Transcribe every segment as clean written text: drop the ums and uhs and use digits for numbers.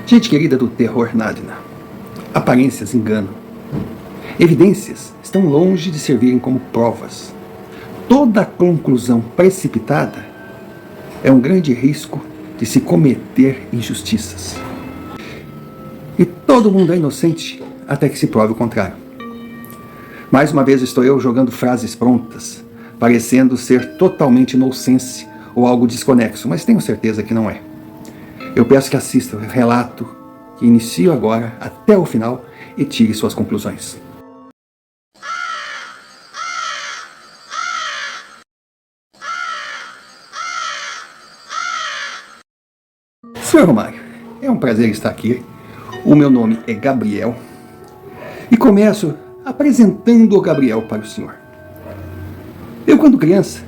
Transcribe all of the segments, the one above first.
Gente querida do terror Nadina, aparências enganam. Evidências estão longe de servirem como provas. Toda conclusão precipitada é um grande risco de se cometer injustiças. E todo mundo é inocente até que se prove o contrário. Mais uma vez estou eu jogando frases prontas, parecendo ser totalmente nonsense ou algo desconexo, mas tenho certeza que não é. Eu peço que assista o relato que inicio agora até o final e tire suas conclusões. Senhor Romário, é um prazer estar aqui. O meu nome é Gabriel e começo apresentando o Gabriel para o senhor. Eu, quando criança,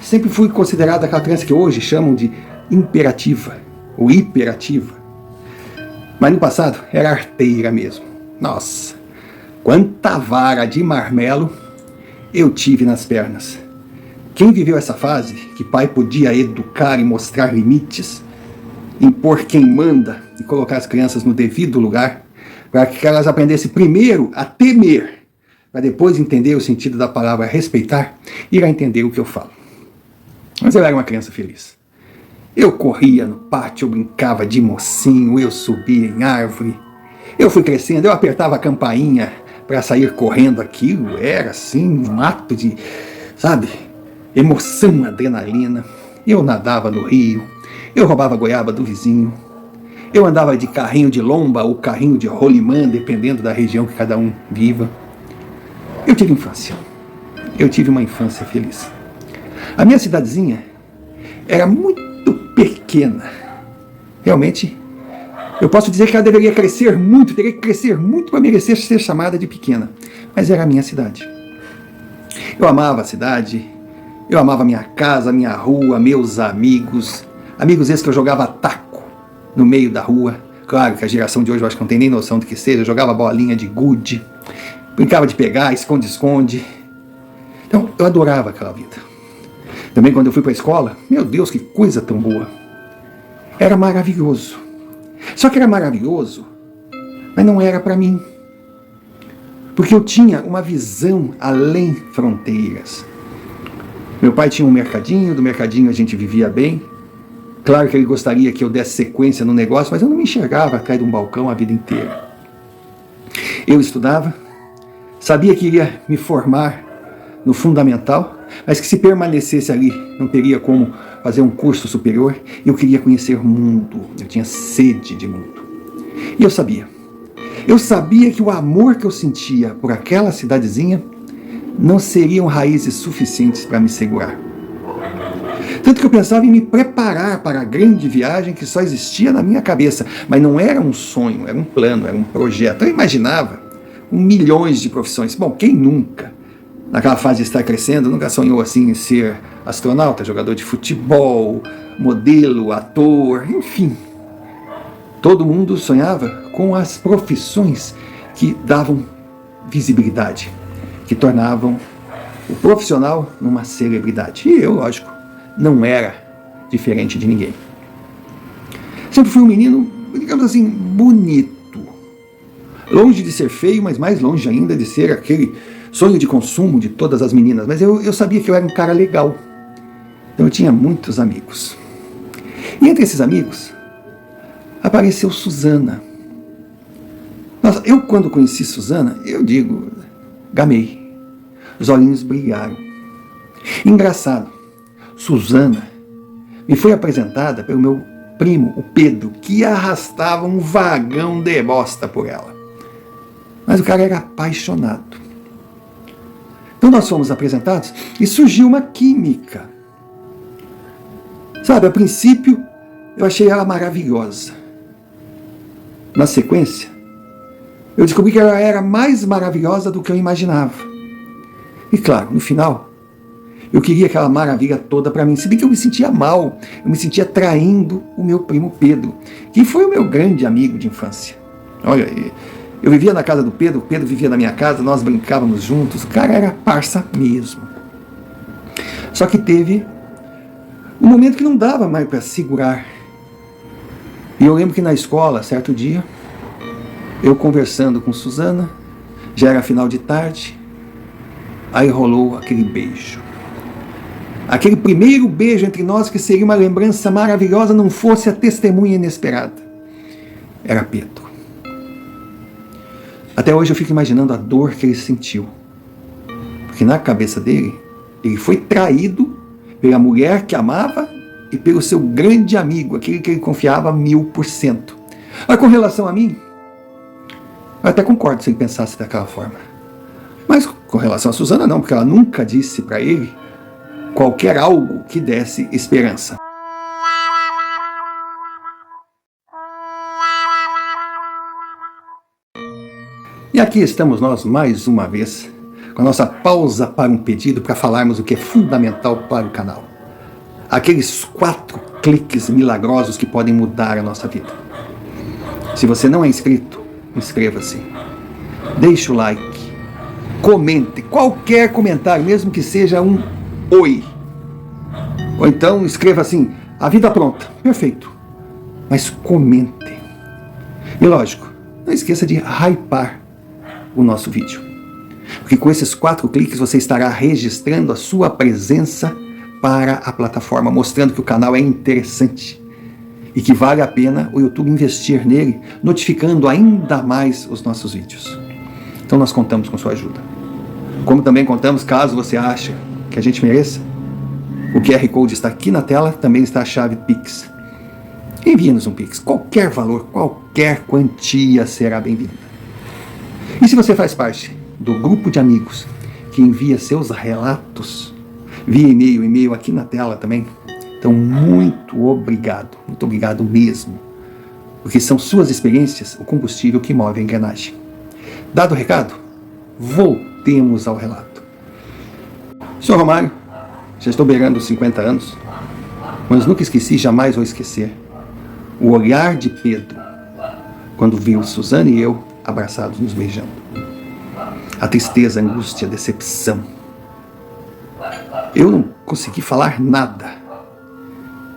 sempre fui considerada aquela criança que hoje chamam de imperativa ou hiperativa. Mas no passado era arteira mesmo. Nossa, quanta vara de marmelo eu tive nas pernas. Quem viveu essa fase, que pai podia educar e mostrar limites, impor quem manda e colocar as crianças no devido lugar, para que elas aprendessem primeiro a temer, para depois entender o sentido da palavra respeitar, irá entender o que eu falo. Mas eu era uma criança feliz. Eu corria no pátio, eu brincava de mocinho, eu subia em árvore. Eu fui crescendo, eu apertava a campainha para sair correndo. Aquilo era assim, um ato de, emoção, adrenalina. Eu nadava no rio, eu roubava a goiaba do vizinho. Eu andava de carrinho de lomba ou carrinho de rolimã, dependendo da região que cada um viva. Eu tive infância. Eu tive uma infância feliz. A minha cidadezinha era muito pequena. Realmente, eu posso dizer que ela deveria crescer muito, teria que crescer muito para merecer ser chamada de pequena. Mas era a minha cidade. Eu amava a cidade, eu amava minha casa, minha rua, meus amigos. Amigos esses que eu jogava taco no meio da rua. Claro que a geração de hoje eu acho que não tem nem noção do que seja. Eu jogava bolinha de gude, brincava de pegar, esconde-esconde. Então, eu adorava aquela vida. Também quando eu fui para a escola, meu Deus, que coisa tão boa. Era maravilhoso. Só que era maravilhoso, mas não era para mim. Porque eu tinha uma visão além fronteiras. Meu pai tinha um mercadinho, do mercadinho a gente vivia bem. Claro que ele gostaria que eu desse sequência no negócio, mas eu não me enxergava atrás de um balcão a vida inteira. Eu estudava, sabia que iria me formar no fundamental, mas que se permanecesse ali não teria como fazer um curso superior. Eu queria conhecer o mundo, eu tinha sede de mundo. E eu sabia que o amor que eu sentia por aquela cidadezinha não seriam raízes suficientes para me segurar. Tanto que eu pensava em me preparar para a grande viagem que só existia na minha cabeça, mas não era um sonho, era um plano, era um projeto. Eu imaginava milhões de profissões. Bom, quem nunca, naquela fase de estar crescendo, nunca sonhou assim em ser astronauta, jogador de futebol, modelo, ator, enfim. Todo mundo sonhava com as profissões que davam visibilidade, que tornavam o profissional numa celebridade. E eu, lógico, não era diferente de ninguém. Sempre fui um menino, digamos assim, bonito. Longe de ser feio, mas mais longe ainda de ser aquele sonho de consumo de todas as meninas. Mas eu sabia que eu era um cara legal. Então eu tinha muitos amigos. E entre esses amigos, apareceu Suzana. Nossa, eu quando conheci Suzana, eu digo, gamei. Os olhinhos brilharam. Engraçado, Suzana me foi apresentada pelo meu primo, o Pedro, que arrastava um vagão de bosta por ela. Mas o cara era apaixonado. Então nós fomos apresentados e surgiu uma química. A princípio eu achei ela maravilhosa. Na sequência, eu descobri que ela era mais maravilhosa do que eu imaginava. E claro, no final, eu queria aquela maravilha toda para mim. Se bem que eu me sentia mal, eu me sentia traindo o meu primo Pedro, que foi o meu grande amigo de infância. Olha, eu vivia na casa do Pedro, o Pedro vivia na minha casa, nós brincávamos juntos, o cara era parça mesmo. Só que teve um momento que não dava mais para segurar. E eu lembro que na escola, certo dia, eu conversando com Suzana, já era final de tarde, aí rolou aquele beijo. Aquele primeiro beijo entre nós que seria uma lembrança maravilhosa, não fosse a testemunha inesperada. Era Pedro. Até hoje eu fico imaginando a dor que ele sentiu. Porque na cabeça dele, ele foi traído pela mulher que amava e pelo seu grande amigo, aquele que ele confiava 1000%. Mas com relação a mim, eu até concordo se ele pensasse daquela forma. Mas com relação a Suzana não, porque ela nunca disse para ele qualquer algo que desse esperança. E aqui estamos nós mais uma vez, com a nossa pausa para um pedido para falarmos o que é fundamental para o canal. Aqueles 4 cliques milagrosos que podem mudar a nossa vida. Se você não é inscrito, inscreva-se. Deixe o like. Comente. Qualquer comentário, mesmo que seja um oi. Ou então escreva assim, a vida pronta. Perfeito. Mas comente. E lógico, não esqueça de hypar o nosso vídeo. Porque com esses 4 cliques você estará registrando a sua presença para a plataforma, mostrando que o canal é interessante e que vale a pena o YouTube investir nele, notificando ainda mais os nossos vídeos. Então nós contamos com sua ajuda. Como também contamos, caso você ache que a gente mereça, o QR Code está aqui na tela, também está a chave Pix. Envie-nos um Pix, qualquer valor, qualquer quantia será bem-vinda. E se você faz parte do grupo de amigos que envia seus relatos via e-mail aqui na tela também, então muito obrigado mesmo, porque são suas experiências o combustível que move a engrenagem. Dado o recado, voltemos ao relato. Senhor Romário, já estou beirando os 50 anos, mas nunca esqueci, jamais vou esquecer, o olhar de Pedro, quando viu Suzana e eu abraçados nos beijando. A tristeza, a angústia, a decepção. Eu não consegui falar nada.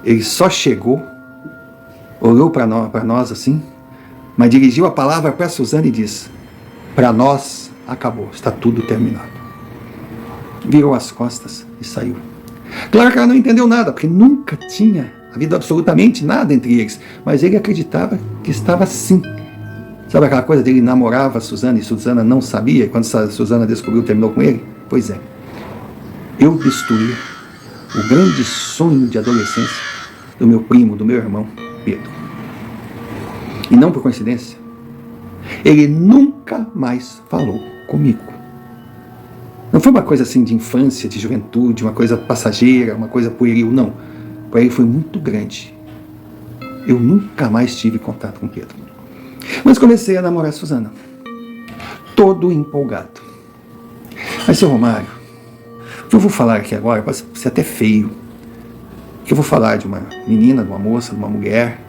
Ele só chegou, olhou para nós assim, mas dirigiu a palavra para Suzana e disse, para nós acabou, está tudo terminado. Virou as costas e saiu. Claro que ela não entendeu nada, porque nunca tinha havido absolutamente nada entre eles, mas ele acreditava que estava assim. Sabe aquela coisa dele namorava a Suzana e Suzana não sabia, e quando a Suzana descobriu, terminou com ele? Pois é. Eu destruí o grande sonho de adolescência do meu primo, do meu irmão, Pedro. E não por coincidência, ele nunca mais falou comigo. Não foi uma coisa assim de infância, de juventude, uma coisa passageira, uma coisa pueril, não. Para ele foi muito grande. Eu nunca mais tive contato com Pedro. Mas comecei a namorar a Suzana, todo empolgado. Mas, seu Romário, o que eu vou falar aqui agora pode ser até feio. Que eu vou falar de uma menina, de uma moça, de uma mulher,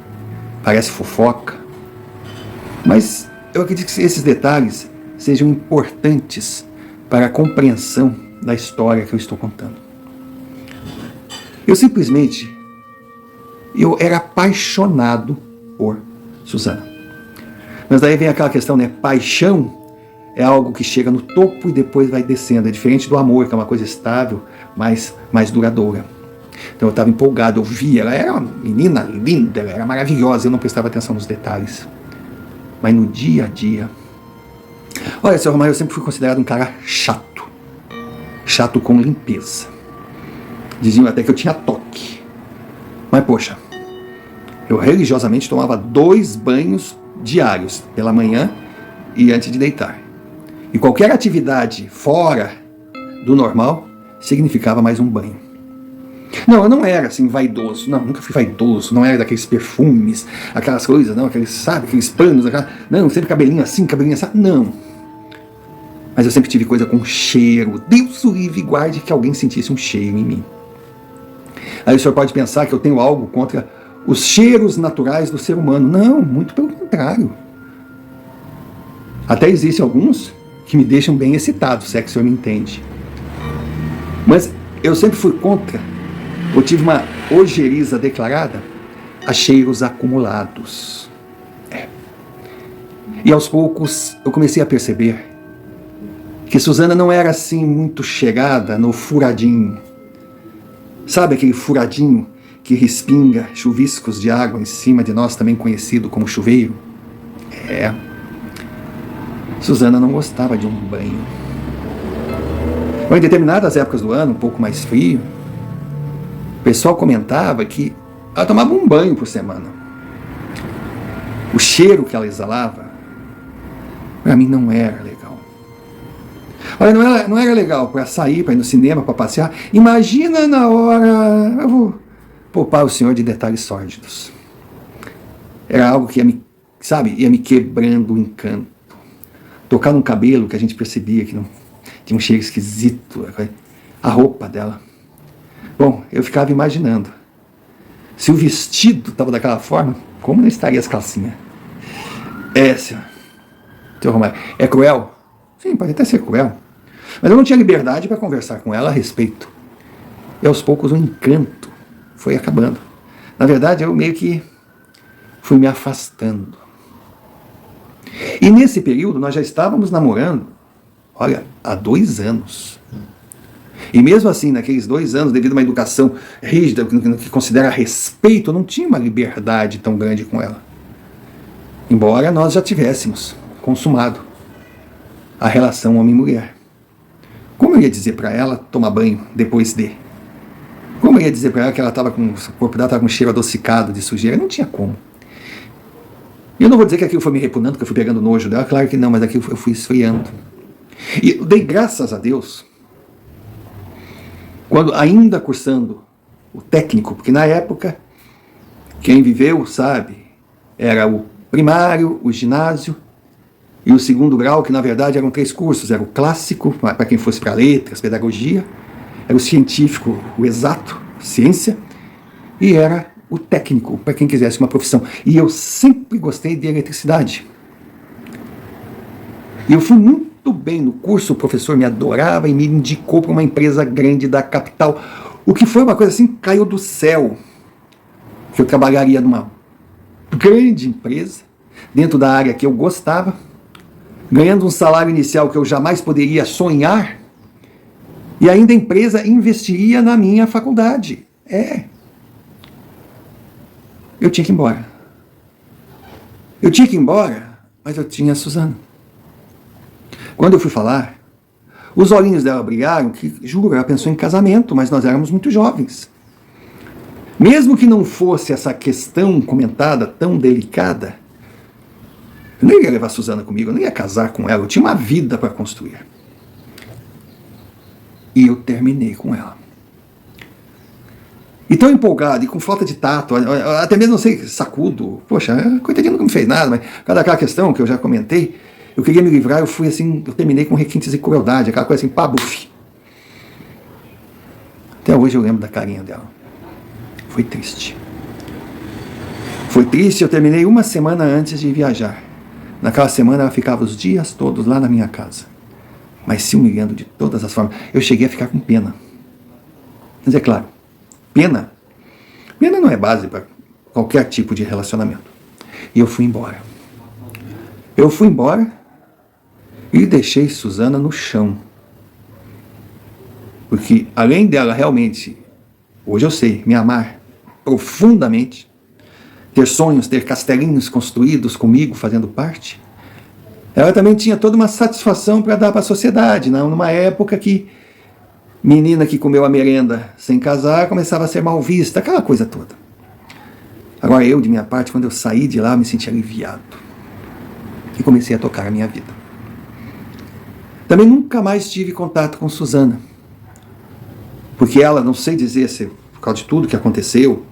parece fofoca. Mas eu acredito que esses detalhes sejam importantes para a compreensão da história que eu estou contando. Eu era apaixonado por Suzana. Mas daí vem aquela questão, né? Paixão é algo que chega no topo e depois vai descendo. É diferente do amor, que é uma coisa estável, mais duradoura. Então eu estava empolgado, eu via, ela era uma menina linda, ela era maravilhosa, eu não prestava atenção nos detalhes. Mas no dia a dia... Olha, seu Romário, eu sempre fui considerado um cara chato. Chato com limpeza. Diziam até que eu tinha toque. Mas, poxa, eu religiosamente tomava 2 banhos diários, pela manhã e antes de deitar. E qualquer atividade fora do normal significava mais um banho. Não, eu não era assim vaidoso, não, nunca fui vaidoso, não era daqueles perfumes, aquelas coisas, não, aqueles panos, não, sempre cabelinho assim, não. Mas eu sempre tive coisa com cheiro. Deus o livre e guarde que alguém sentisse um cheiro em mim. Aí o senhor pode pensar que eu tenho algo contra os cheiros naturais do ser humano. Não, muito pelo contrário. Até existem alguns que me deixam bem excitado, se é que o senhor me entende. Mas eu sempre fui contra, eu tive uma ojeriza declarada a cheiros acumulados. E aos poucos eu comecei a perceber que Suzana não era assim muito chegada no furadinho. Sabe aquele furadinho que respinga chuviscos de água em cima de nós, também conhecido como chuveiro? Suzana não gostava de um banho. Em determinadas épocas do ano, um pouco mais frio, o pessoal comentava que ela tomava um banho por semana. O cheiro que ela exalava, para mim, não era legal. Olha, não era legal para sair, para ir no cinema, para passear. Imagina na hora... Eu vou poupar o senhor de detalhes sórdidos. Era algo que ia me quebrando o encanto. Tocar num cabelo que a gente percebia que não tinha um cheiro esquisito. A roupa dela. Bom, eu ficava imaginando. Se o vestido estava daquela forma, como não estaria as calcinhas? Senhor Romário, é cruel? Sim, pode até ser cruel. Mas eu não tinha liberdade para conversar com ela a respeito. E aos poucos o encanto foi acabando. Na verdade, eu meio que fui me afastando. E nesse período nós já estávamos namorando, olha, há 2 anos. E mesmo assim, naqueles 2 anos, devido a uma educação rígida, que considera respeito, eu não tinha uma liberdade tão grande com ela. Embora nós já tivéssemos consumado a relação homem-mulher. Como eu ia dizer para ela tomar banho depois de? Como eu ia dizer para ela que ela estava com o corpo dela estava com um cheiro adocicado de sujeira? Não tinha como. E eu não vou dizer que aquilo foi me repugnando, que eu fui pegando nojo dela, claro que não, mas aquilo eu fui esfriando. E eu dei graças a Deus, quando ainda cursando o técnico, porque na época, quem viveu sabe, era o primário, o ginásio e o 2º grau, que na verdade eram 3 cursos. Era o clássico, para quem fosse para letras, pedagogia, era o científico, o exato, ciência, e era o técnico, para quem quisesse uma profissão. E eu sempre gostei de eletricidade. E eu fui muito bem no curso, o professor me adorava e me indicou para uma empresa grande da capital. O que foi uma coisa assim, caiu do céu. Que eu trabalharia numa grande empresa, dentro da área que eu gostava, ganhando um salário inicial que eu jamais poderia sonhar, e ainda a empresa investiria na minha faculdade. Eu tinha que ir embora. Eu tinha que ir embora, mas eu tinha a Suzana. Quando eu fui falar, os olhinhos dela brilharam, que, juro, ela pensou em casamento, mas nós éramos muito jovens. Mesmo que não fosse essa questão comentada tão delicada, eu não ia levar a Suzana comigo, eu não ia casar com ela, eu tinha uma vida para construir. E eu terminei com ela. E tão empolgado, e com falta de tato, até mesmo, não sei, sacudo, poxa, coitadinho, nunca me fez nada, mas cada aquela questão que eu já comentei, eu queria me livrar, eu fui assim, eu terminei com requintes de crueldade, aquela coisa assim, pá, buf. Até hoje eu lembro da carinha dela. Foi triste. Foi triste, eu terminei 1 semana antes de viajar. Naquela semana ela ficava os dias todos lá na minha casa, mas se humilhando de todas as formas. Eu cheguei a ficar com pena. Mas é claro, pena não é base para qualquer tipo de relacionamento. E eu fui embora. Eu fui embora e deixei Suzana no chão. Porque além dela realmente, hoje eu sei, me amar profundamente, ter sonhos, ter castelinhos construídos comigo, fazendo parte, ela também tinha toda uma satisfação para dar para a sociedade, numa época que menina que comeu a merenda sem casar começava a ser mal vista, aquela coisa toda. Agora eu, de minha parte, quando eu saí de lá, me senti aliviado. E comecei a tocar a minha vida. Também nunca mais tive contato com Suzana. Porque ela, não sei dizer se por causa de tudo que aconteceu,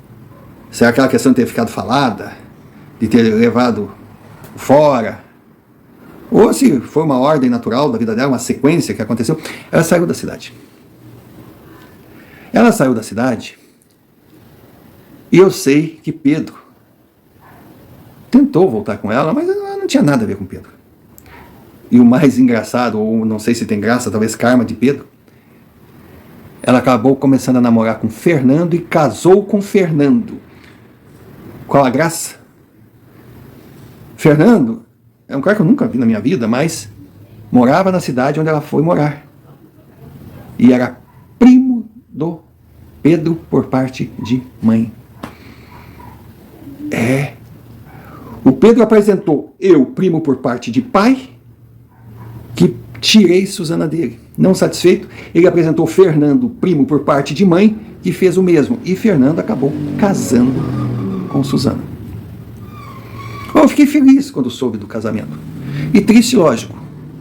se é aquela questão de ter ficado falada, de ter levado fora, ou se foi uma ordem natural da vida dela, uma sequência que aconteceu, ela saiu da cidade. Ela saiu da cidade e eu sei que Pedro tentou voltar com ela, mas ela não tinha nada a ver com Pedro. E o mais engraçado, ou não sei se tem graça, talvez karma de Pedro, ela acabou começando a namorar com Fernando e casou com Fernando. Qual a graça? Fernando é um cara que eu nunca vi na minha vida, mas morava na cidade onde ela foi morar. E era primo do Pedro por parte de mãe. O Pedro apresentou eu, primo por parte de pai, que tirei Suzana dele. Não satisfeito, ele apresentou Fernando, primo por parte de mãe, que fez o mesmo. E Fernando acabou casando com Suzana. Eu fiquei feliz quando soube do casamento. E triste, lógico,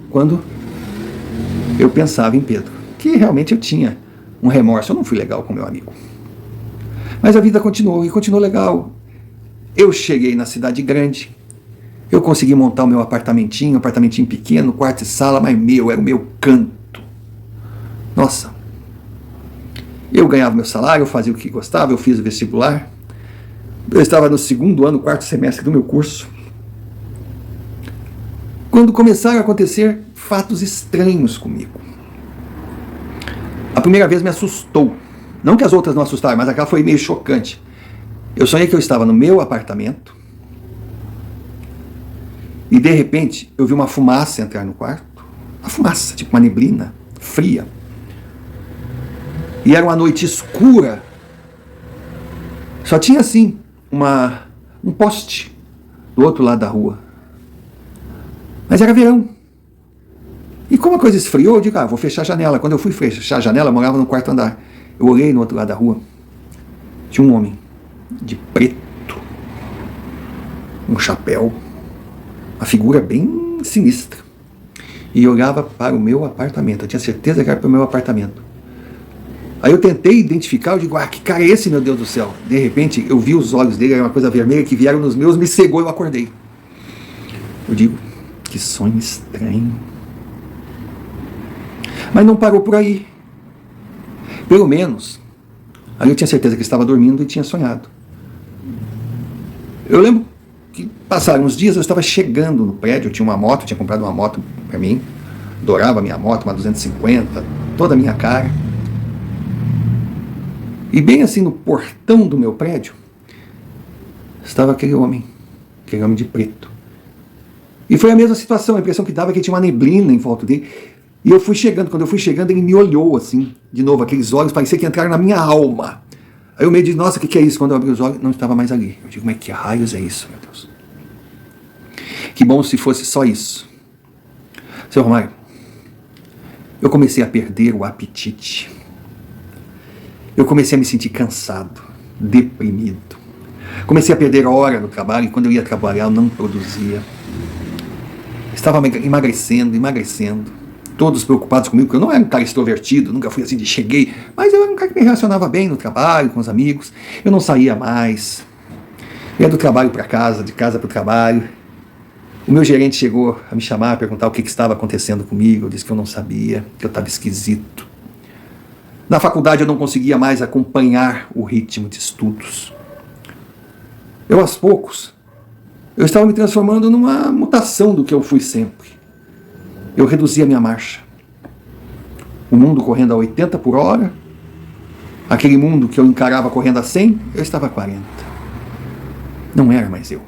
quando eu pensava em Pedro. Que realmente eu tinha um remorso. Eu não fui legal com meu amigo. Mas a vida continuou, e continuou legal. Eu cheguei na cidade grande. Eu consegui montar o meu apartamentinho pequeno, quarto e sala, mas era o meu canto. Nossa. Eu ganhava meu salário, eu fazia o que gostava, eu fiz o vestibular. Eu estava no segundo ano, quarto semestre do meu curso, quando começaram a acontecer fatos estranhos comigo. A primeira vez me assustou. Não que as outras não assustaram, mas aquela foi meio chocante. Eu sonhei que eu estava no meu apartamento e de repente eu vi uma fumaça entrar no quarto. Uma fumaça, tipo uma neblina, fria. E era uma noite escura. Só tinha assim um poste do outro lado da rua. Mas era verão. E como a coisa esfriou, eu digo, vou fechar a janela. Quando eu fui fechar a janela, eu morava no quarto andar. Eu olhei no outro lado da rua. Tinha um homem de preto, um chapéu, uma figura bem sinistra. E olhava para o meu apartamento. Eu tinha certeza que era para o meu apartamento. Aí eu tentei identificar, eu digo, que cara é esse, meu Deus do céu? De repente, eu vi os olhos dele, era uma coisa vermelha que vieram nos meus, me cegou e eu acordei. Eu digo, que sonho estranho. Mas não parou por aí. Pelo menos, ali eu tinha certeza que estava dormindo e tinha sonhado. Eu lembro que passaram uns dias, eu estava chegando no prédio, eu tinha uma moto, eu tinha comprado uma moto para mim, adorava a minha moto, uma 250, toda a minha cara. E bem assim no portão do meu prédio, estava aquele homem de preto. E foi a mesma situação, a impressão que dava é que tinha uma neblina em volta dele. E eu fui chegando, quando eu fui chegando, ele me olhou assim, de novo, aqueles olhos parecia que entraram na minha alma. Aí eu meio disse, nossa, o que é isso? Quando eu abri os olhos, não estava mais ali. Eu digo, mas que raios é isso, meu Deus? Que bom se fosse só isso. Seu Romário, eu comecei a perder o apetite. Eu comecei a me sentir cansado, deprimido. Comecei a perder a hora no trabalho, e quando eu ia trabalhar eu não produzia. Estava emagrecendo. Todos preocupados comigo, porque eu não era um cara extrovertido, nunca fui assim de cheguei, mas eu era um cara que me relacionava bem no trabalho, com os amigos. Eu não saía mais. Eu ia do trabalho para casa, de casa para o trabalho. O meu gerente chegou a me chamar, a perguntar o que estava acontecendo comigo. Eu disse que eu não sabia, que eu estava esquisito. Na faculdade eu não conseguia mais acompanhar o ritmo de estudos. Eu, aos poucos, eu estava me transformando numa mutação do que eu fui sempre. Eu reduzia a minha marcha. O mundo correndo a 80 por hora, aquele mundo que eu encarava correndo a 100, eu estava a 40. Não era mais eu.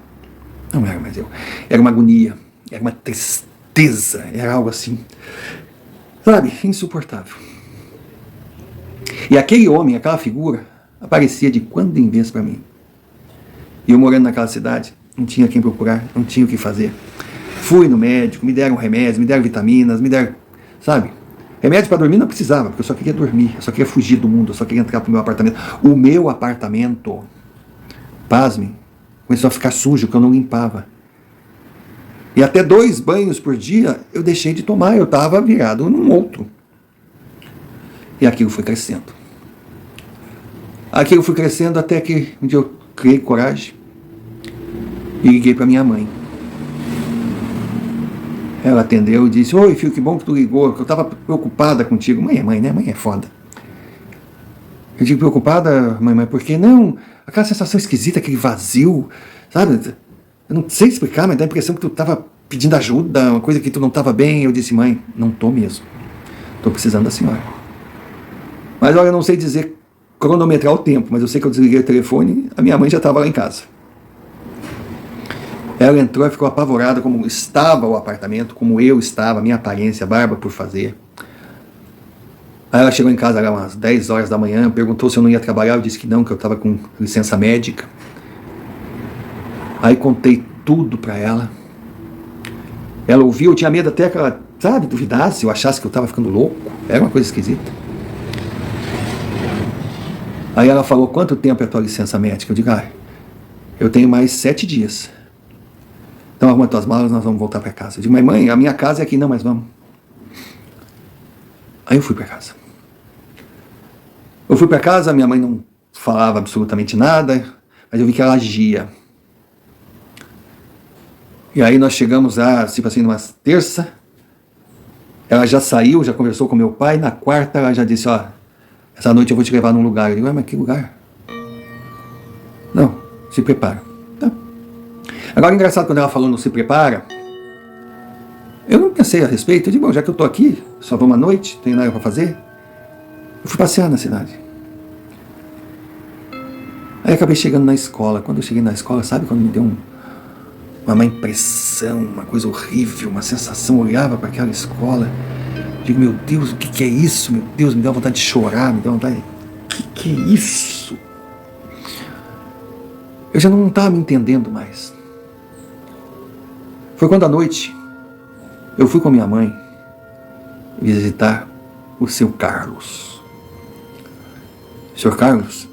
Era uma agonia, era uma tristeza, era algo assim, sabe, insuportável. E aquele homem, aquela figura, aparecia de quando em vez para mim. E eu morando naquela cidade, não tinha quem procurar, não tinha o que fazer. Fui no médico, me deram remédios, me deram vitaminas, me deram, sabe? Remédio para dormir não precisava, porque eu só queria dormir, eu só queria fugir do mundo, eu só queria entrar pro meu apartamento. O meu apartamento, pasmem, começou a ficar sujo, que eu não limpava. E até 2 banhos por dia eu deixei de tomar, eu estava virado num outro. E aquilo foi crescendo. Aquilo foi crescendo até que um dia eu criei coragem e liguei para minha mãe. Ela atendeu e disse, oi filho, que bom que tu ligou, que eu estava preocupada contigo. Mãe é mãe, né? Mãe é foda. Eu digo, preocupada, mãe, mas por que não? Aquela sensação esquisita, aquele vazio, sabe? Eu não sei explicar, mas dá a impressão que tu estava pedindo ajuda, uma coisa que tu não estava bem. Eu disse, mãe, não estou mesmo. Estou precisando da senhora. Mas olha, eu não sei dizer, cronometrar o tempo, mas eu sei que eu desliguei o telefone, a minha mãe já estava lá em casa. Ela entrou e ficou apavorada como estava o apartamento, como eu estava, a minha aparência, a barba por fazer. Aí ela chegou em casa lá umas 10 horas da manhã, perguntou se eu não ia trabalhar, eu disse que não, que eu estava com licença médica. Aí contei tudo para ela. Ela ouviu, eu tinha medo até que ela, sabe, duvidasse, eu achasse que eu estava ficando louco. Era uma coisa esquisita. Aí ela falou, quanto tempo é a tua licença médica? Eu digo, eu tenho mais 7 dias. Então arruma tuas malas, nós vamos voltar para casa. Eu digo, mas mãe, a minha casa é aqui. Não, mas vamos. Aí eu fui para casa. Eu fui para casa, minha mãe não falava absolutamente nada, mas eu vi que ela agia. E aí nós chegamos tipo assim, numa terça, ela já saiu, já conversou com meu pai, na quarta ela já disse, essa noite eu vou te levar num lugar. Eu digo, mas que lugar? Não, se prepara. Tá. Agora, engraçado, quando ela falou não se prepara, eu não pensei a respeito. Eu digo, bom, já que eu tô aqui, só vou uma noite, não tenho nada para fazer. Eu fui passear na cidade. Aí acabei chegando na escola. Quando eu cheguei na escola, sabe quando me deu uma má impressão, uma coisa horrível, uma sensação, eu olhava para aquela escola, digo, meu Deus, o que é isso? Meu Deus, me deu vontade de chorar, me deu vontade de... O que é isso? Eu já não estava me entendendo mais. Foi quando à noite eu fui com a minha mãe visitar o seu Carlos. O senhor Carlos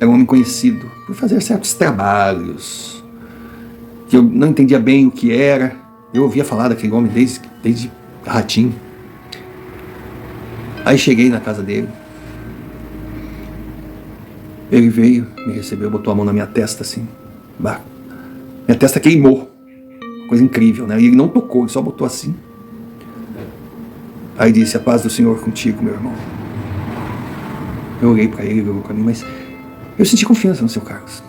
era um homem conhecido por fazer certos trabalhos que eu não entendia bem o que era. Eu ouvia falar daquele homem desde ratinho. Aí cheguei na casa dele. Ele veio, me recebeu, botou a mão na minha testa assim. Bah, minha testa queimou. Coisa incrível, né? E ele não tocou, ele só botou assim. Aí disse, a paz do Senhor contigo, meu irmão. Eu olhei para ele, ele olhou para mim, mas eu senti confiança no seu Carlos.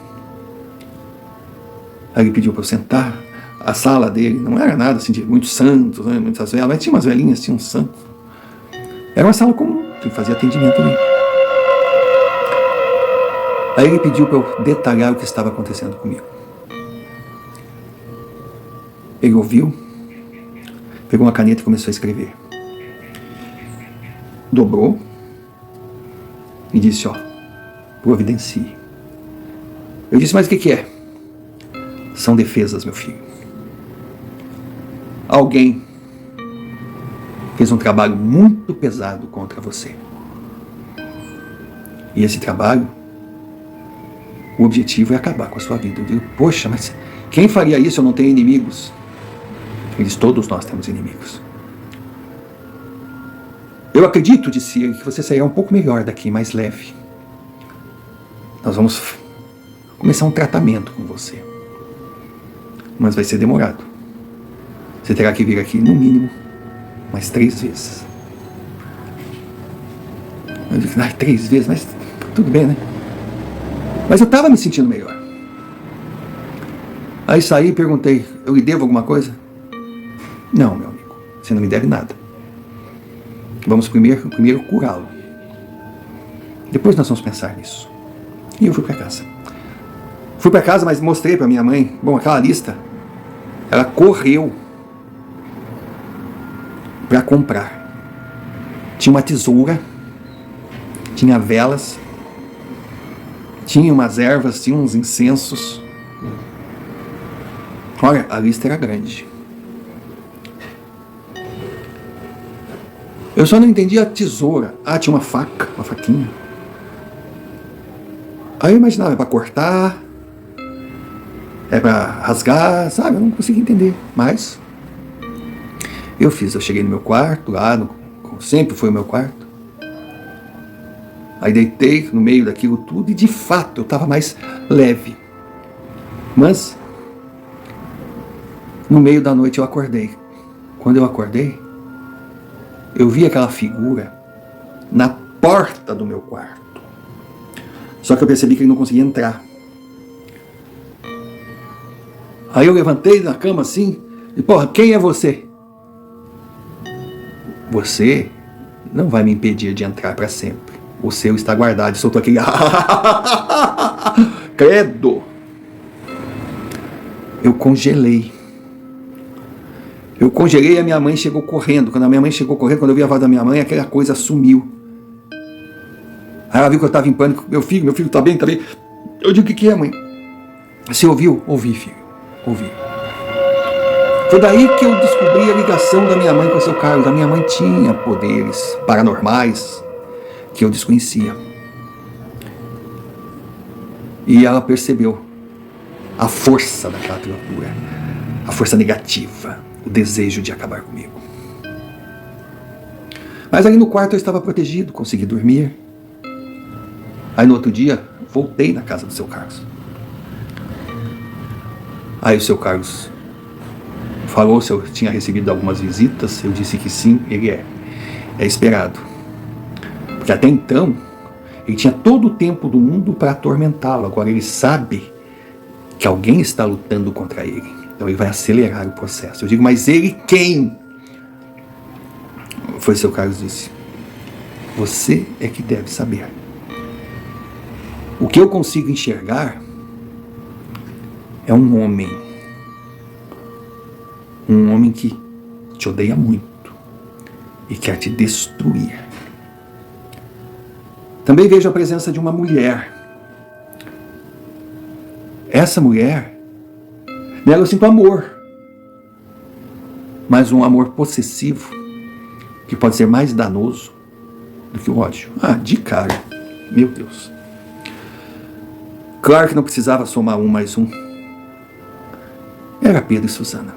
Aí ele pediu para eu sentar. A sala dele não era nada assim de muitos santos, né? Muitas velas, mas tinha umas velhinhas, tinha uns santos. Era uma sala comum, que fazia atendimento ali. Aí ele pediu para eu detalhar o que estava acontecendo comigo. Ele ouviu, pegou uma caneta e começou a escrever. Dobrou e disse, providencie. Eu disse, mas o que é? São defesas, meu filho. Alguém fez um trabalho muito pesado contra você. E esse trabalho, o objetivo é acabar com a sua vida. Eu digo, poxa, mas quem faria isso? Eu não tenho inimigos. Ele diz, todos nós temos inimigos. Eu acredito, disse ele, que você sairá um pouco melhor daqui, mais leve. Nós vamos começar um tratamento com você. Mas vai ser demorado. Você terá que vir aqui, no mínimo, mais 3 vezes. Eu disse, 3 vezes, mas tudo bem, né? Mas eu estava me sentindo melhor. Aí saí e perguntei, eu lhe devo alguma coisa? Não, meu amigo, você não me deve nada. Vamos primeiro curá-lo. Depois nós vamos pensar nisso. E eu fui para casa. Fui para casa, mas mostrei para minha mãe. Bom, aquela lista, ela correu para comprar. Tinha uma tesoura, tinha velas, tinha umas ervas, tinha uns incensos. Olha, a lista era grande. Eu só não entendi a tesoura. Tinha uma faca, uma faquinha. Aí eu imaginava, é para cortar, é para rasgar, sabe? Eu não conseguia entender. Mas eu fiz. Eu cheguei no meu quarto, sempre foi o meu quarto. Aí deitei no meio daquilo tudo e de fato eu estava mais leve. Mas no meio da noite eu acordei. Quando eu acordei, eu vi aquela figura na porta do meu quarto. Só que eu percebi que ele não conseguia entrar. Aí eu levantei na cama assim e, quem é você? Você não vai me impedir de entrar para sempre. O seu está guardado. E soltou aquele... Credo! Eu congelei. E a minha mãe chegou correndo. Quando a minha mãe chegou correndo, quando eu vi a voz da minha mãe, aquela coisa sumiu. Aí ela viu que eu estava em pânico. Meu filho está bem, está bem. Eu digo, o que é, mãe? Você ouviu? Ouvi, filho. Ouvi. Foi daí que eu descobri a ligação da minha mãe com o seu Carlos. A minha mãe tinha poderes paranormais que eu desconhecia. E ela percebeu a força daquela criatura, a força negativa, o desejo de acabar comigo. Mas ali no quarto eu estava protegido, consegui dormir. Aí no outro dia, voltei na casa do seu Carlos. Aí o seu Carlos falou se eu tinha recebido algumas visitas. Eu disse que sim, ele é esperado. Porque até então, ele tinha todo o tempo do mundo para atormentá-lo. Agora ele sabe que alguém está lutando contra ele. Então ele vai acelerar o processo. Eu digo, mas ele quem? Foi o seu Carlos disse. Você é que deve saber. O que eu consigo enxergar é um homem. Um homem que te odeia muito e quer te destruir. Também vejo a presença de uma mulher. Essa mulher, nela eu sinto amor, mas um amor possessivo que pode ser mais danoso do que o ódio. De cara, meu Deus. Claro que não precisava somar um mais um. Era Pedro e Susana.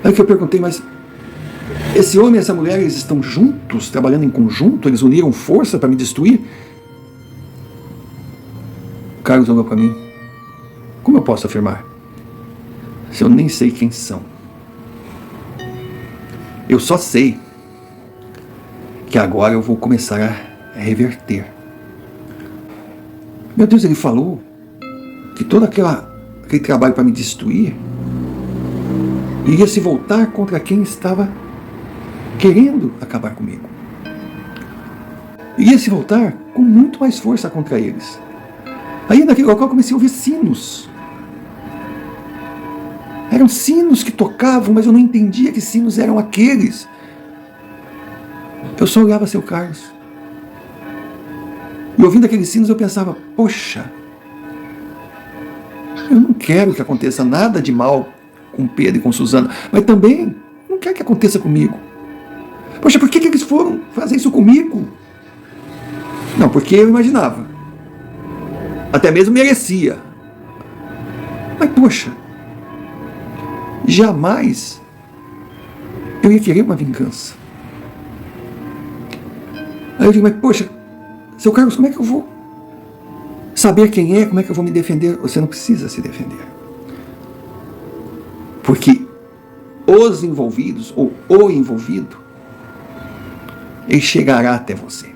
Aí que eu perguntei, mas esse homem e essa mulher, eles estão juntos, trabalhando em conjunto? Eles uniram força para me destruir? Carlos olhou para mim. Como eu posso afirmar? Se eu nem sei quem são. Eu só sei que agora eu vou começar a reverter. Meu Deus, ele falou que todo aquele trabalho para me destruir iria se voltar contra quem estava querendo acabar comigo. Iria se voltar com muito mais força contra eles. Aí naquele local comecei a ouvir sinos. Eram sinos que tocavam, mas eu não entendia que sinos eram aqueles. Eu só olhava seu Carlos. E ouvindo aqueles sinos eu pensava, poxa, eu não quero que aconteça nada de mal com Pedro e com Susana, mas também não quero que aconteça comigo. Poxa, por que eles foram fazer isso comigo? Não, porque eu imaginava. Até mesmo merecia. Mas poxa, jamais eu ia querer uma vingança. Aí eu digo, mas poxa, seu Carlos, como é que eu vou saber quem é? Como é que eu vou me defender? Você não precisa se defender. Porque os envolvidos, ou o envolvido, ele chegará até você.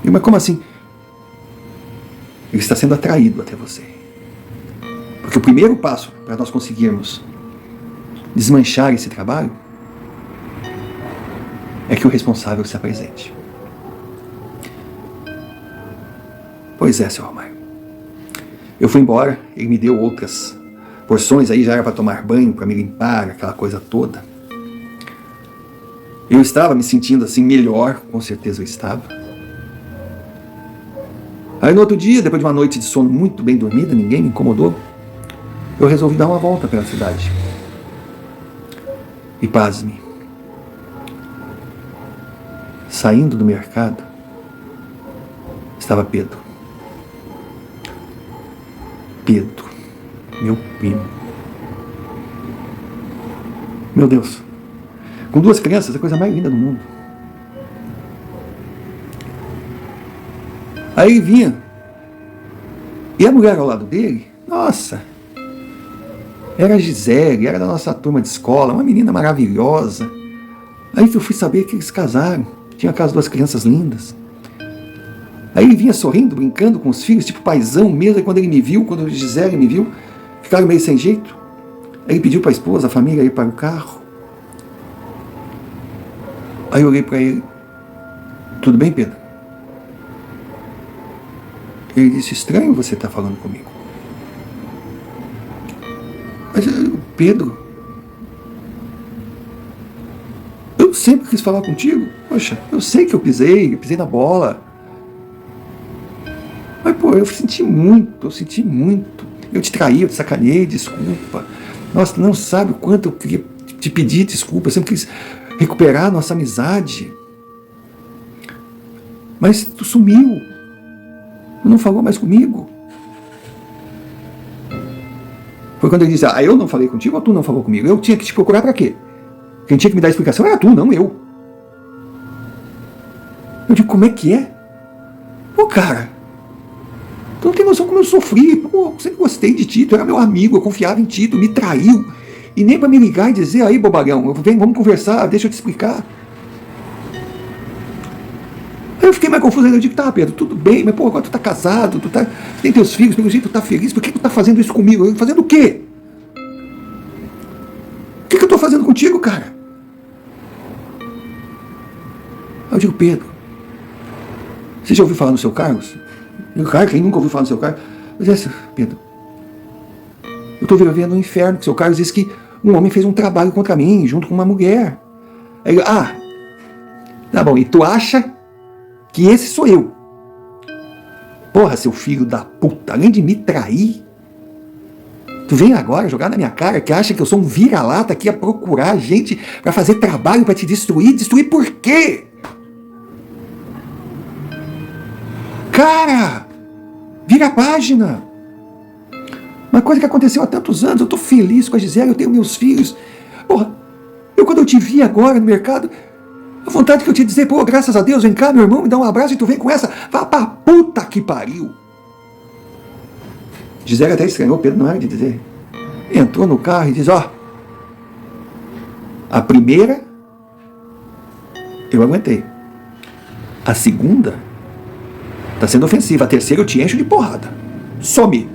Mas como assim? Ele está sendo atraído até você. Porque o primeiro passo para nós conseguirmos desmanchar esse trabalho é que o responsável se apresente. Pois é, seu Romário. Eu fui embora, ele me deu outras porções, aí já era para tomar banho, para me limpar, aquela coisa toda. Eu estava me sentindo assim melhor, com certeza eu estava. Aí no outro dia, depois de uma noite de sono muito bem dormida, ninguém me incomodou, eu resolvi dar uma volta pela cidade. E pasme, saindo do mercado, estava Pedro. Pedro, meu primo. Meu Deus, com duas crianças, a coisa mais linda do mundo. Aí ele vinha, e a mulher ao lado dele, nossa, era a Gisele, era da nossa turma de escola, uma menina maravilhosa. Aí que eu fui saber que eles casaram, tinha aquelas duas crianças lindas. Aí ele vinha sorrindo, brincando com os filhos, tipo paizão mesmo. E quando ele me viu, quando a Gisele me viu, ficaram meio sem jeito. Aí ele pediu para a esposa, a família, ir para o carro. Aí eu olhei para ele, tudo bem, Pedro? Ele disse: estranho você estar falando comigo. Mas, Pedro, eu sempre quis falar contigo. Poxa, eu sei que eu pisei na bola. Mas, pô, eu senti muito. Eu te traí, eu te sacaneei, desculpa. Nossa, não sabe o quanto eu queria te pedir desculpa. Eu sempre quis recuperar a nossa amizade. Mas tu sumiu. Tu não falou mais comigo. Foi quando ele disse: eu não falei contigo ou tu não falou comigo? Eu tinha que te procurar pra quê? Quem tinha que me dar explicação era tu, não eu. Eu digo: como é que é? Pô, cara, tu não tem noção como eu sofri. Pô, eu sempre gostei de ti, tu era meu amigo, eu confiava em ti, tu me traiu. E nem pra me ligar e dizer: aí, bobagão, vem, vamos conversar, deixa eu te explicar. Aí eu fiquei mais confuso ainda. Eu digo: tá, Pedro, tudo bem, mas pô, agora tu tá casado, tu tem teus filhos, pelo jeito tu tá feliz, por que tu tá fazendo isso comigo? Eu, fazendo o quê? O que eu tô fazendo contigo, cara? Aí eu digo: Pedro, você já ouviu falar no seu Carlos? Eu digo: cara, quem nunca ouviu falar no seu Carlos? Eu disse: Pedro, eu tô vivendo um inferno, que o seu Carlos disse que um homem fez um trabalho contra mim, junto com uma mulher. Aí eu: tá bom, e tu acha que esse sou eu? Porra, seu filho da puta, além de me trair, tu vem agora jogar na minha cara que acha que eu sou um vira-lata que ia procurar gente pra fazer trabalho pra te destruir? Destruir por quê? Cara, vira a página. Uma coisa que aconteceu há tantos anos, eu tô feliz com a Gisele, eu tenho meus filhos. Porra, quando eu te vi agora no mercado, a vontade que eu te dizer: pô, graças a Deus, vem cá, meu irmão, me dá um abraço, e tu vem com essa, vá pra puta que pariu. Gisele até estranhou, Pedro não era de dizer. Entrou no carro e diz: a primeira eu aguentei. A segunda tá sendo ofensiva. A terceira eu te encho de porrada. Some.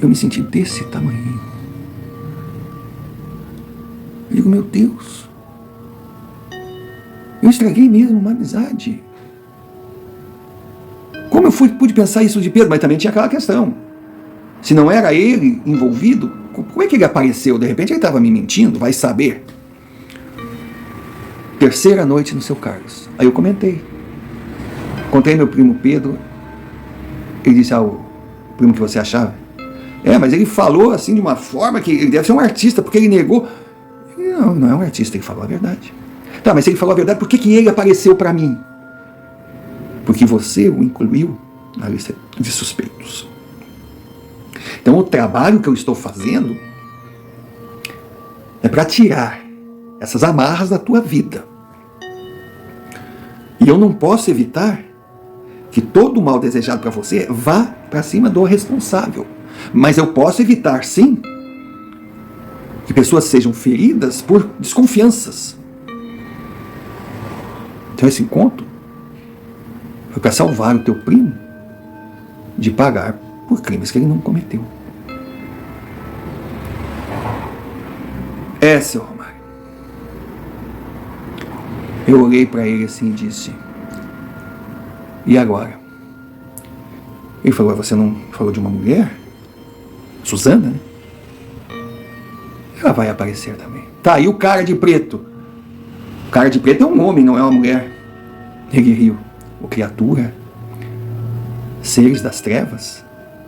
Eu me senti desse tamanho. Eu digo: meu Deus, eu estraguei mesmo uma amizade. Como eu pude pensar isso de Pedro? Mas também tinha aquela questão: se não era ele envolvido, como é que ele apareceu? De repente ele estava me mentindo, vai saber. Terceira noite no seu Carlos. Aí eu contei meu primo Pedro. Ele disse: o primo que você achava? Mas ele falou assim de uma forma que ele deve ser um artista, porque ele negou. Não é um artista, ele falou a verdade. Tá, mas se ele falou a verdade, por que ele apareceu para mim? Porque você o incluiu na lista de suspeitos. Então o trabalho que eu estou fazendo é para tirar essas amarras da tua vida. E eu não posso evitar que todo o mal desejado para você vá para cima do responsável. Mas eu posso evitar, sim, que pessoas sejam feridas por desconfianças. Então esse encontro foi para salvar o teu primo de pagar por crimes que ele não cometeu. Seu Romário. Eu olhei para ele assim e disse: e agora? Ele falou: você não falou de uma mulher? Suzana, né? Ela vai aparecer também. Tá, e o cara de preto? O cara de preto é um homem, não é uma mulher. Ele riu: o criatura, seres das trevas,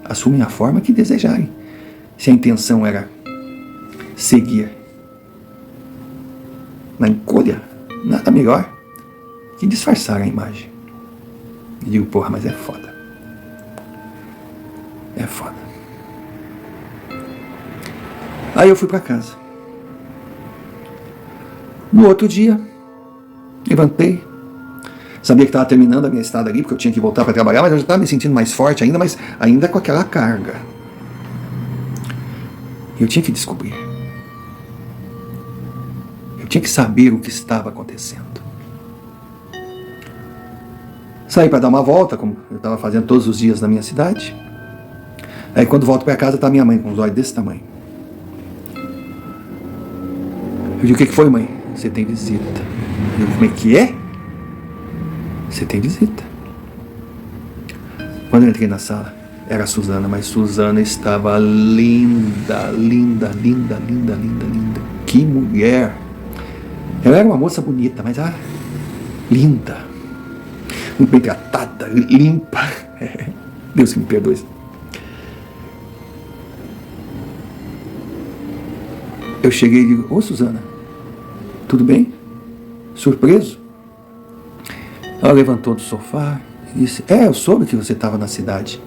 assumem a forma que desejarem. Se a intenção era seguir na encolha, nada melhor que disfarçar a imagem. E digo: porra, mas é foda. É foda. Aí eu fui para casa. No outro dia, levantei. Sabia que estava terminando a minha estada ali, porque eu tinha que voltar para trabalhar, mas eu já estava me sentindo mais forte ainda, mas ainda com aquela carga. Eu tinha que descobrir. Eu tinha que saber o que estava acontecendo. Saí para dar uma volta, como eu estava fazendo todos os dias na minha cidade. Aí quando volto para casa, está minha mãe com os olhos desse tamanho. Eu digo: o que foi, mãe? Você tem visita. Eu digo: como é que é? Você tem visita. Quando eu entrei na sala, era a Suzana, mas Suzana estava linda, linda, linda, linda, linda, linda. Que mulher! Ela era uma moça bonita, mas linda, muito bem tratada, limpa. Deus que me perdoe. Eu cheguei e digo: ô Suzana, tudo bem? Surpreso? Ela levantou do sofá e disse: eu soube que você estava na cidade.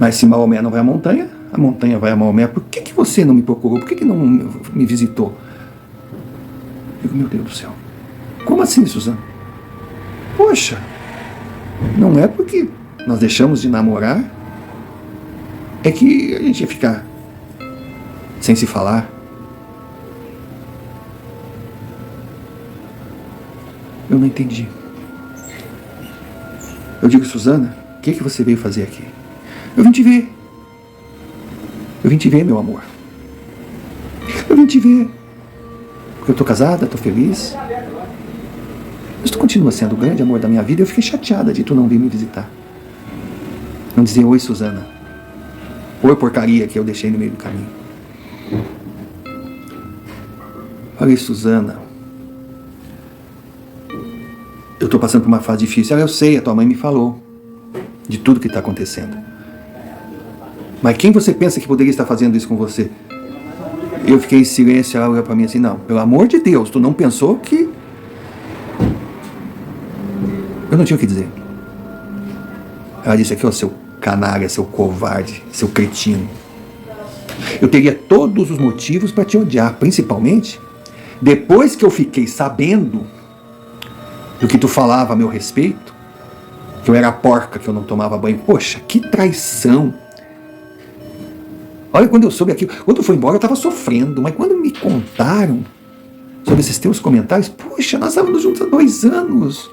Mas se Maomé não vai à montanha, a montanha vai a Maomé. Por que você não me procurou? Por que não me visitou? Eu digo: meu Deus do céu. Como assim, Suzana? Poxa, não é porque nós deixamos de namorar é que a gente ia ficar sem se falar. Eu não entendi. Eu digo: Suzana, o que você veio fazer aqui? Eu vim te ver. Eu vim te ver, meu amor. Eu vim te ver. Porque eu tô casada, tô feliz. Mas tu continua sendo o grande amor da minha vida. Eu fiquei chateada de tu não vir me visitar. Não dizer: oi, Suzana. Oi, porcaria que eu deixei no meio do caminho. Falei: Suzana, eu tô passando por uma fase difícil. Eu sei, a tua mãe me falou de tudo que está acontecendo. Mas quem você pensa que poderia estar fazendo isso com você? Eu fiquei em silêncio. Ela olhou para mim assim: não, pelo amor de Deus, tu não pensou que... Eu não tinha o que dizer. Ela disse: aqui, ó, seu canalha, seu covarde, seu cretino. Eu teria todos os motivos para te odiar, principalmente depois que eu fiquei sabendo do que tu falava a meu respeito, que eu era porca, que eu não tomava banho. Poxa, que traição. Olha, quando eu soube aquilo, quando tu foi embora eu estava sofrendo, mas quando me contaram sobre esses teus comentários, poxa, nós estávamos juntos há 2 anos.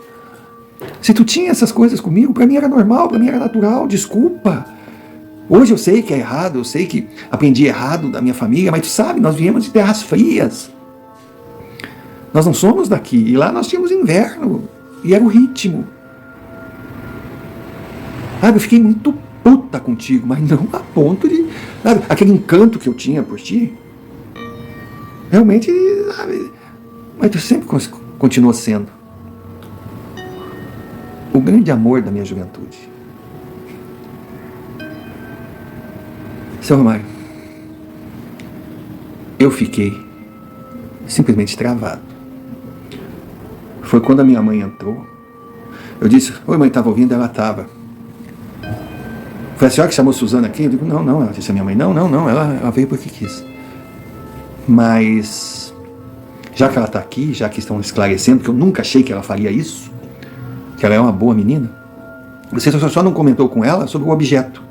Se tu tinha essas coisas comigo, para mim era normal, para mim era natural, desculpa. Hoje eu sei que é errado, eu sei que aprendi errado da minha família, mas tu sabe, nós viemos de terras frias. Nós não somos daqui, e lá nós tínhamos inverno, e era o ritmo. Sabe, eu fiquei muito puta contigo, mas não a ponto de... Sabe, aquele encanto que eu tinha por ti, realmente, sabe, mas tu sempre continuou sendo o grande amor da minha juventude. Seu Romário, eu fiquei simplesmente travado. Foi quando a minha mãe entrou. Eu disse: oi, mãe, estava ouvindo? Ela estava. Foi a senhora que chamou Suzana aqui? Eu digo: não, ela disse a minha mãe: não, ela veio porque quis. Mas, já que ela está aqui, já que estão esclarecendo, que eu nunca achei que ela faria isso, que ela é uma boa menina, você só não comentou com ela sobre o objeto.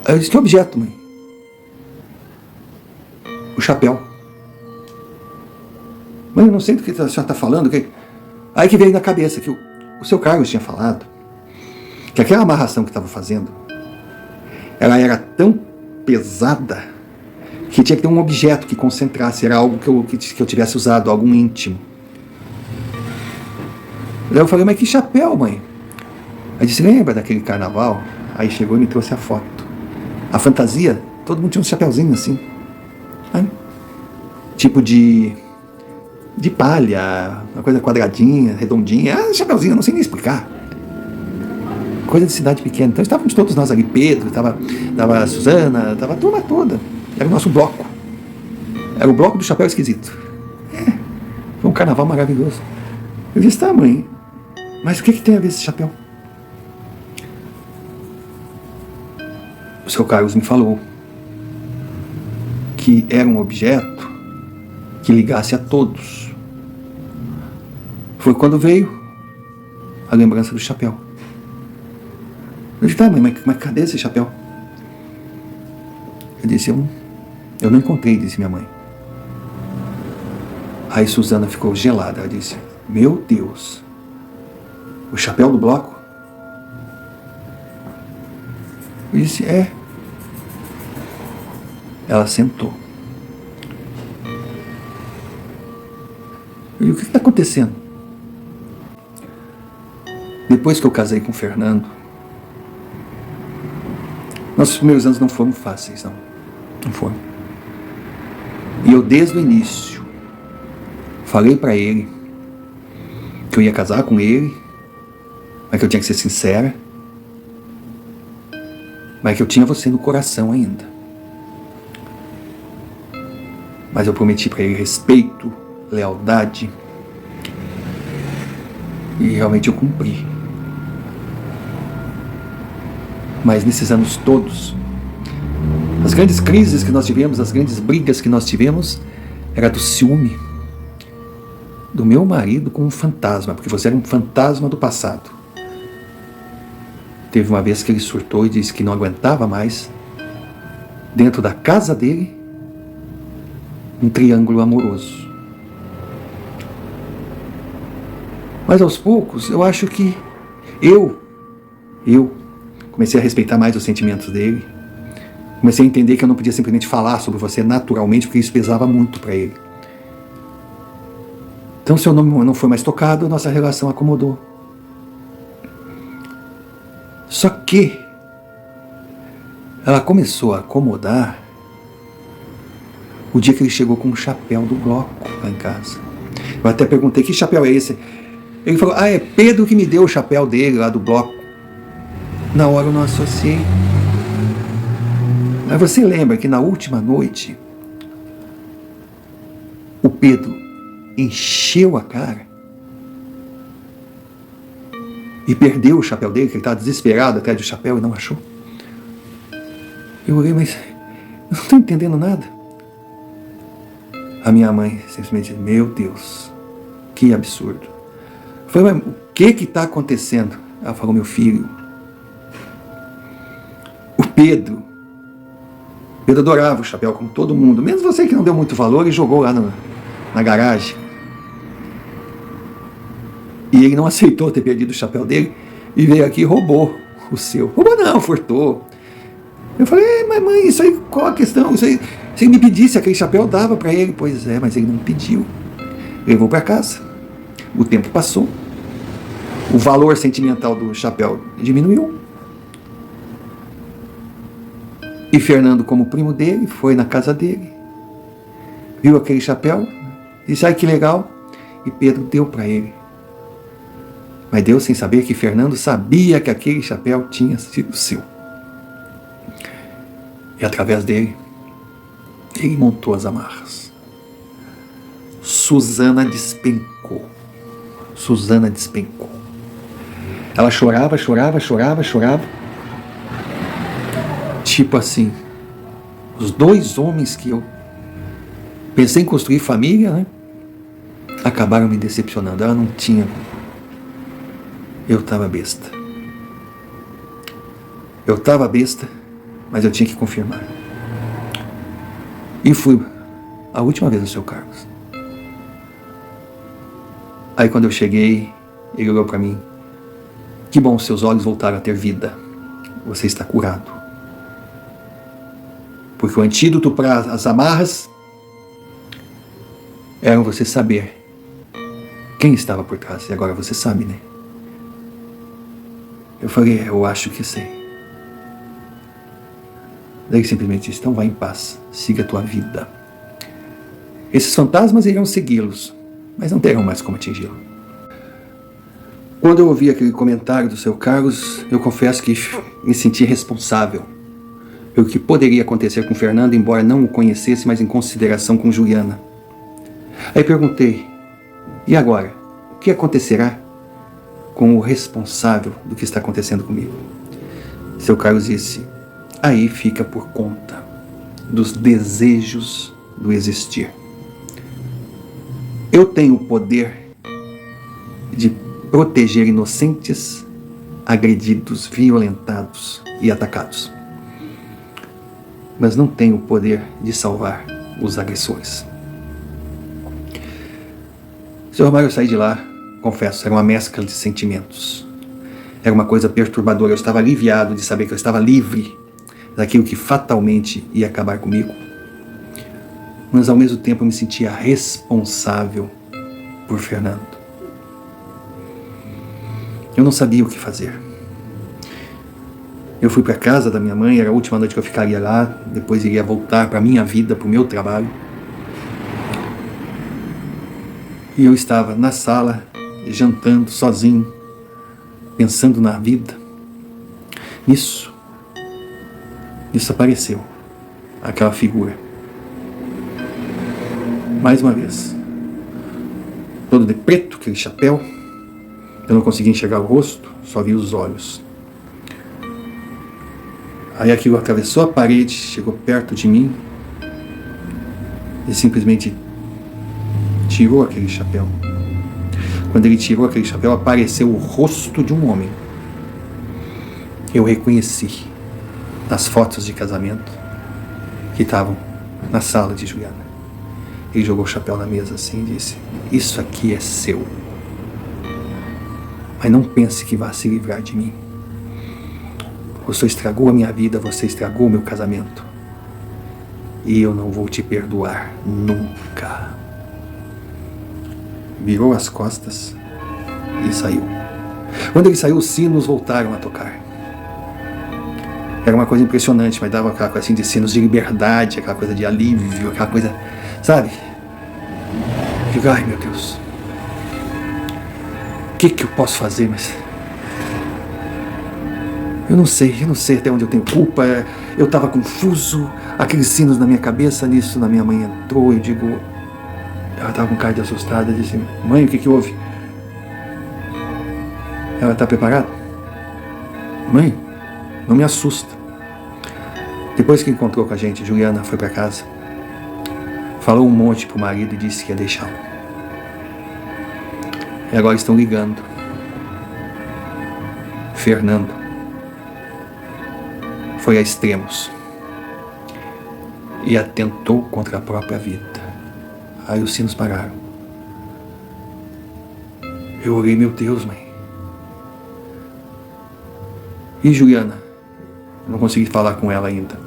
Eu disse: que objeto, mãe? O chapéu. Mãe, eu não sei do que a senhora está falando. Aí que veio na cabeça que o seu Carlos tinha falado que aquela amarração que estava fazendo, ela era tão pesada que tinha que ter um objeto que concentrasse, era algo que eu tivesse usado, algo íntimo. Daí eu falei: mas que chapéu, mãe? Aí disse: lembra daquele carnaval? Aí chegou e me trouxe a foto. A fantasia, todo mundo tinha um chapéuzinho assim. Aí, tipo de palha, uma coisa quadradinha, redondinha. Chapéuzinho, não sei nem explicar. Coisa de cidade pequena. Então estávamos todos nós ali, Pedro, estava a Suzana, estava a turma toda. Era o nosso bloco. Era o bloco do chapéu esquisito. Foi um carnaval maravilhoso. Eu disse: tá, mãe, mas o que tem a ver esse chapéu? O seu Carlos me falou que era um objeto que ligasse a todos. Foi quando veio a lembrança do chapéu. Eu disse: tá, mãe, mas cadê esse chapéu? Eu disse: eu não encontrei, disse minha mãe. Aí Suzana ficou gelada. Ela disse: meu Deus, o chapéu do bloco? Eu disse: é. Ela sentou. Eu disse: o que está acontecendo? Depois que eu casei com o Fernando, nossos primeiros anos não foram fáceis, não. Não foram. E eu, desde o início, falei para ele que eu ia casar com ele, mas que eu tinha que ser sincera, mas que eu tinha você no coração ainda. Mas eu prometi para ele respeito, lealdade, e realmente eu cumpri. Mas nesses anos todos, as grandes crises que nós tivemos, as grandes brigas que nós tivemos, era do ciúme do meu marido com um fantasma, porque você era um fantasma do passado. Teve uma vez que ele surtou e disse que não aguentava mais, dentro da casa dele, um triângulo amoroso. Mas aos poucos, eu acho que eu comecei a respeitar mais os sentimentos dele. Comecei a entender que eu não podia simplesmente falar sobre você naturalmente, porque isso pesava muito para ele. Então, seu nome não foi mais tocado, nossa relação acomodou. Só que ela começou a acomodar o dia que ele chegou com um chapéu do bloco lá em casa. Eu até perguntei, que chapéu é esse? Ele falou, é Pedro que me deu o chapéu dele lá do bloco. Na hora eu não associei. Mas você lembra que na última noite o Pedro encheu a cara e perdeu o chapéu dele, que ele estava desesperado atrás do chapéu e não achou? Eu olhei, mas não estou entendendo nada. A minha mãe simplesmente disse, meu Deus, que absurdo. Eu falei, mas o que está acontecendo? Ela falou, meu filho, o Pedro adorava o chapéu como todo mundo, menos você que não deu muito valor e jogou lá na garagem. E ele não aceitou ter perdido o chapéu dele e veio aqui e roubou o seu. Roubou não, furtou. Eu falei, mas mãe, isso aí, qual a questão? Isso aí, se ele me pedisse aquele chapéu, eu dava para ele. Pois é, mas ele não pediu. Levou para casa. O tempo passou. O valor sentimental do chapéu diminuiu. E Fernando, como primo dele, foi na casa dele. Viu aquele chapéu, disse, ai que legal. E Pedro deu para ele. Mas deu sem saber que Fernando sabia que aquele chapéu tinha sido seu. E através dele, ele montou as amarras. Suzana despencou. Suzana despencou. Ela chorava. Tipo assim, os dois homens que eu pensei em construir família, né, acabaram me decepcionando. Ela não tinha. Eu estava besta. Mas eu tinha que confirmar. E fui a última vez no seu Carlos. Aí quando eu cheguei, ele olhou para mim. Que bom, seus olhos voltaram a ter vida. Você está curado. Porque o antídoto para as amarras era você saber quem estava por trás. E agora você sabe, né? Eu falei, eu acho que sei. Daí ele simplesmente disse, então vai em paz, siga a tua vida. Esses fantasmas irão segui-los, mas não terão mais como atingi-lo. Quando eu ouvi aquele comentário do seu Carlos, eu confesso que me senti responsável pelo que poderia acontecer com Fernando, embora não o conhecesse, mas em consideração com Juliana. Aí perguntei, e agora? O que acontecerá com o responsável do que está acontecendo comigo? Seu Carlos disse, aí fica por conta dos desejos do existir. Eu tenho o poder de proteger inocentes, agredidos, violentados e atacados. Mas não tenho o poder de salvar os agressores. Seu Romário, eu saí de lá, confesso, era uma mescla de sentimentos. Era uma coisa perturbadora. Eu estava aliviado de saber que eu estava livre daquilo que fatalmente ia acabar comigo. Mas ao mesmo tempo eu me sentia responsável por Fernando. Eu não sabia o que fazer. Eu fui para a casa da minha mãe, era a última noite que eu ficaria lá, depois iria voltar para a minha vida, para o meu trabalho. E eu estava na sala, jantando, sozinho, pensando na vida. Nisso apareceu aquela figura. Mais uma vez. Todo de preto, aquele chapéu. Eu não conseguia enxergar o rosto, só vi os olhos. Aí aquilo atravessou a parede, chegou perto de mim e simplesmente tirou aquele chapéu. Quando ele tirou aquele chapéu, apareceu o rosto de um homem. Eu reconheci nas fotos de casamento que estavam na sala de Juliana. Ele jogou o chapéu na mesa assim e disse: isso aqui é seu. Mas não pense que vá se livrar de mim. Você estragou a minha vida, você estragou o meu casamento. E eu não vou te perdoar nunca. Virou as costas e saiu. Quando ele saiu, os sinos voltaram a tocar. Era uma coisa impressionante, mas dava aquela coisa assim de sinos de liberdade, aquela coisa de alívio, aquela coisa, sabe? Digo, ai meu Deus, o que eu posso fazer, mas eu não sei até onde eu tenho culpa. Eu estava confuso, aqueles sinos na minha cabeça. Nisso, na minha mãe entrou, eu digo, ela estava com cara de assustada, disse: mãe, o que houve? Ela está preparada? Mãe, não me assusta. Depois que encontrou com a gente, Juliana foi para casa, falou um monte pro marido e disse que ia deixá-lo. E agora estão ligando. Fernando foi a extremos e atentou contra a própria vida. Aí os sinos pararam. Eu orei, meu Deus, mãe. E Juliana? Eu não consegui falar com ela ainda.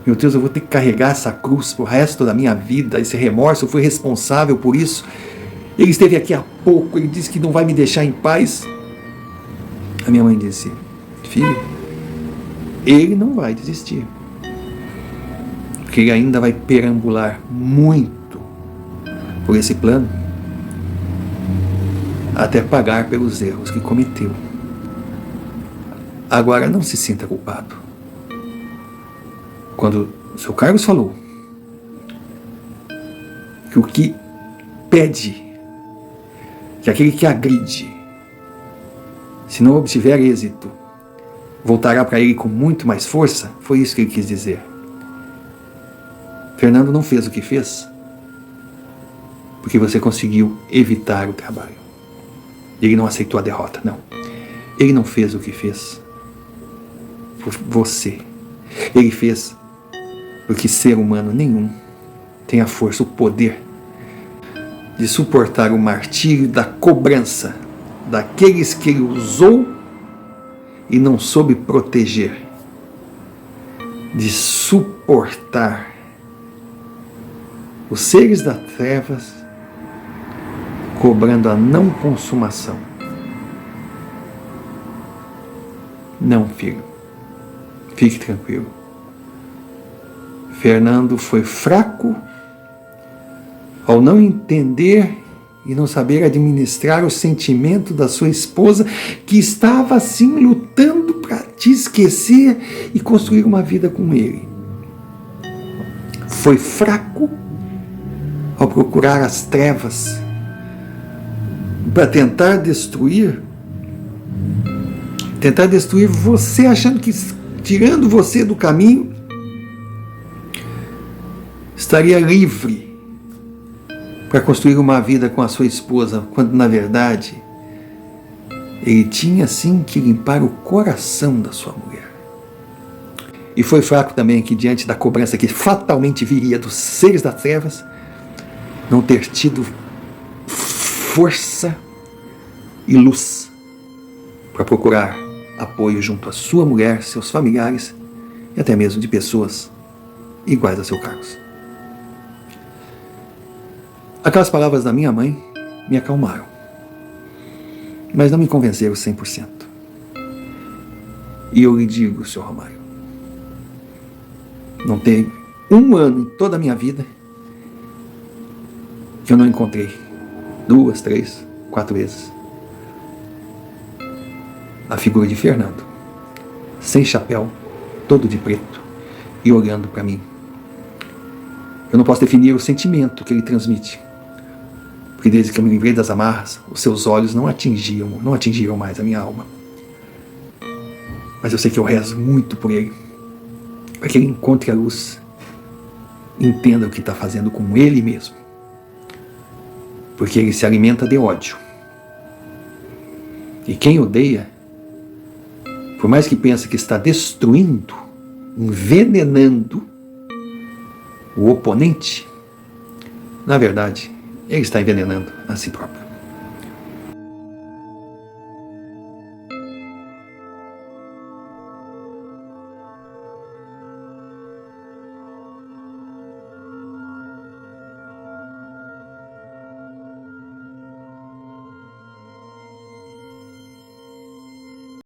Meu Deus, eu vou ter que carregar essa cruz pro resto da minha vida, esse remorso, eu fui responsável por isso. Ele esteve aqui há pouco, ele disse que não vai me deixar em paz. A minha mãe disse: filho, ele não vai desistir, porque ele ainda vai perambular muito por esse plano até pagar pelos erros que cometeu. Agora não se sinta culpado. Quando o seu Carlos falou que o que pede, que aquele que agride, se não obtiver êxito, voltará para ele com muito mais força, foi isso que ele quis dizer. Fernando não fez o que fez porque você conseguiu evitar o trabalho. Ele não aceitou a derrota, não. Ele não fez o que fez por você. Ele fez porque ser humano nenhum tem a força, o poder de suportar o martírio da cobrança daqueles que ele usou e não soube proteger, de suportar os seres das trevas cobrando a não consumação. Não, filho, fique tranquilo. Fernando foi fraco ao não entender e não saber administrar o sentimento da sua esposa, que estava assim lutando para te esquecer e construir uma vida com ele. Foi fraco ao procurar as trevas para tentar destruir você, achando que tirando você do caminho estaria livre para construir uma vida com a sua esposa, quando na verdade ele tinha sim que limpar o coração da sua mulher. E foi fraco também que, diante da cobrança que fatalmente viria dos seres das trevas, não ter tido força e luz para procurar apoio junto à sua mulher, seus familiares e até mesmo de pessoas iguais a seu Carlos. Aquelas palavras da minha mãe me acalmaram. mas não me convenceram 100%. E eu lhe digo, Sr. Romário, não tem um ano em toda a minha vida que eu não encontrei 2, 3, 4 vezes a figura de Fernando, sem chapéu, todo de preto e olhando para mim. Eu não posso definir o sentimento que ele transmite, porque desde que eu me livrei das amarras, os seus olhos não atingiam mais a minha alma. Mas eu sei que eu rezo muito por ele, para que ele encontre a luz, entenda o que está fazendo com ele mesmo, porque ele se alimenta de ódio. E quem odeia, por mais que pense que está destruindo, envenenando o oponente, na verdade, ele está envenenando a si próprio.